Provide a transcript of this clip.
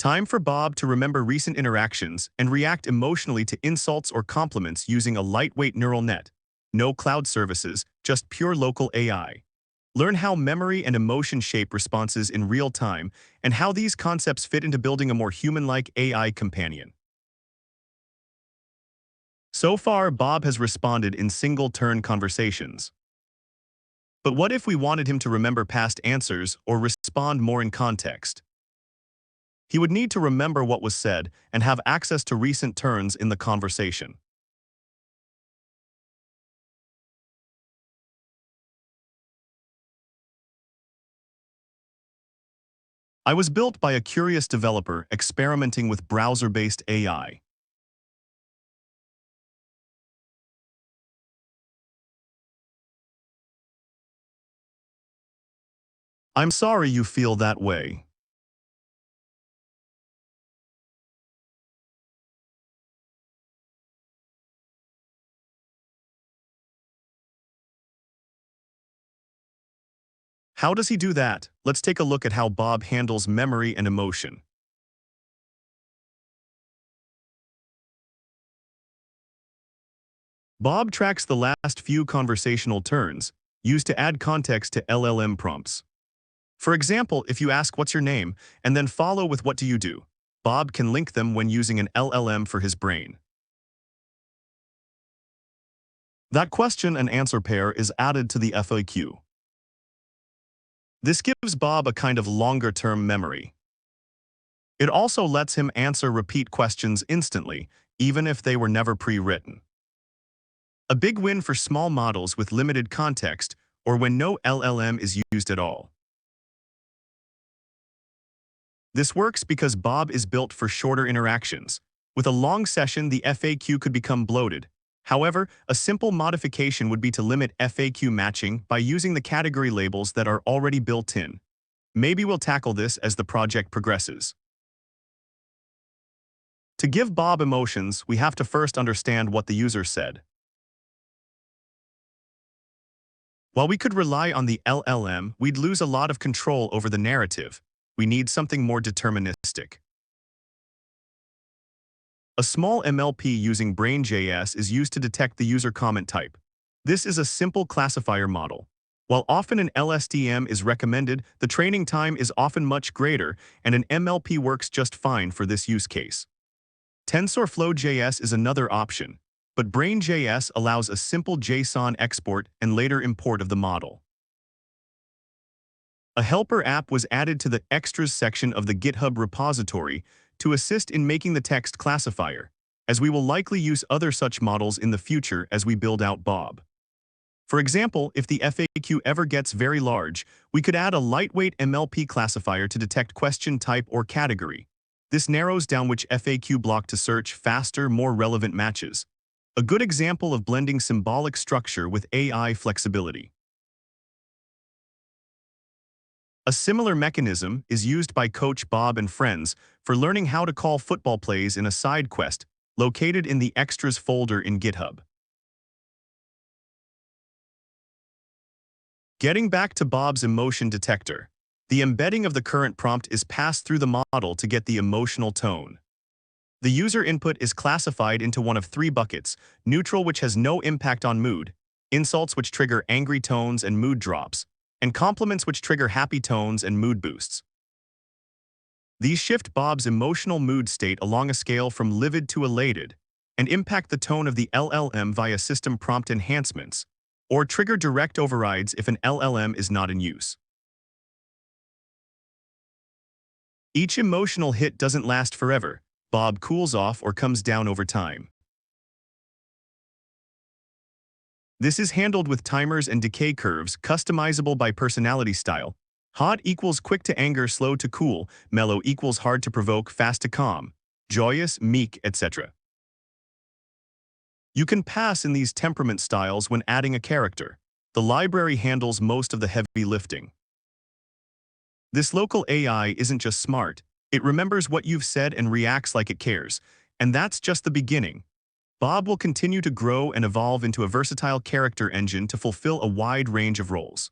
Time for Bob to remember recent interactions and react emotionally to insults or compliments using a lightweight neural net. No cloud services, just pure local AI. Learn how memory and emotion shape responses in real time and how these concepts fit into building a more human-like AI companion. So far, Bob has responded in single-turn conversations. But what if we wanted him to remember past answers or respond more in context? He would need to remember what was said and have access to recent turns in the conversation. I was built by a curious developer experimenting with browser-based AI. I'm sorry you feel that way. How does he do that? Let's take a look at how Bob handles memory and emotion. Bob tracks the last few conversational turns, used to add context to LLM prompts. For example, if you ask what's your name, and then follow with what do you do, Bob can link them when using an LLM for his brain. That question and answer pair is added to the FAQ. This gives Bob a kind of longer-term memory. It also lets him answer repeat questions instantly, even if they were never pre-written. A big win for small models with limited context or when no LLM is used at all. This works because Bob is built for shorter interactions. With a long session, the FAQ could become bloated. However, a simple modification would be to limit FAQ matching by using the category labels that are already built in. Maybe we'll tackle this as the project progresses. To give Bob emotions, we have to first understand what the user said. While we could rely on the LLM, we'd lose a lot of control over the narrative. We need something more deterministic. A small MLP using Brain.js is used to detect the user comment type. This is a simple classifier model. While often an LSTM is recommended, the training time is often much greater, and an MLP works just fine for this use case. TensorFlow.js is another option, but Brain.js allows a simple JSON export and later import of the model. A helper app was added to the Extras section of the GitHub repository to assist in making the text classifier, as we will likely use other such models in the future as we build out Bob. For example, if the FAQ ever gets very large, we could add a lightweight MLP classifier to detect question type or category. This narrows down which FAQ block to search faster, more relevant matches. A good example of blending symbolic structure with AI flexibility. A similar mechanism is used by Coach Bob and friends for learning how to call football plays in a side quest located in the Extras folder in GitHub. Getting back to Bob's emotion detector, the embedding of the current prompt is passed through the model to get the emotional tone. The user input is classified into one of three buckets: neutral, which has no impact on mood, insults, which trigger angry tones and mood drops, and compliments, which trigger happy tones and mood boosts. These shift Bob's emotional mood state along a scale from livid to elated, and impact the tone of the LLM via system prompt enhancements, or trigger direct overrides if an LLM is not in use. Each emotional hit doesn't last forever. Bob cools off or comes down over time. This is handled with timers and decay curves customizable by personality style. Hot equals quick to anger, slow to cool, mellow equals hard to provoke, fast to calm, joyous, meek, etc. You can pass in these temperament styles when adding a character. The library handles most of the heavy lifting. This local AI isn't just smart, it remembers what you've said and reacts like it cares. And that's just the beginning. Bob will continue to grow and evolve into a versatile character engine to fulfill a wide range of roles.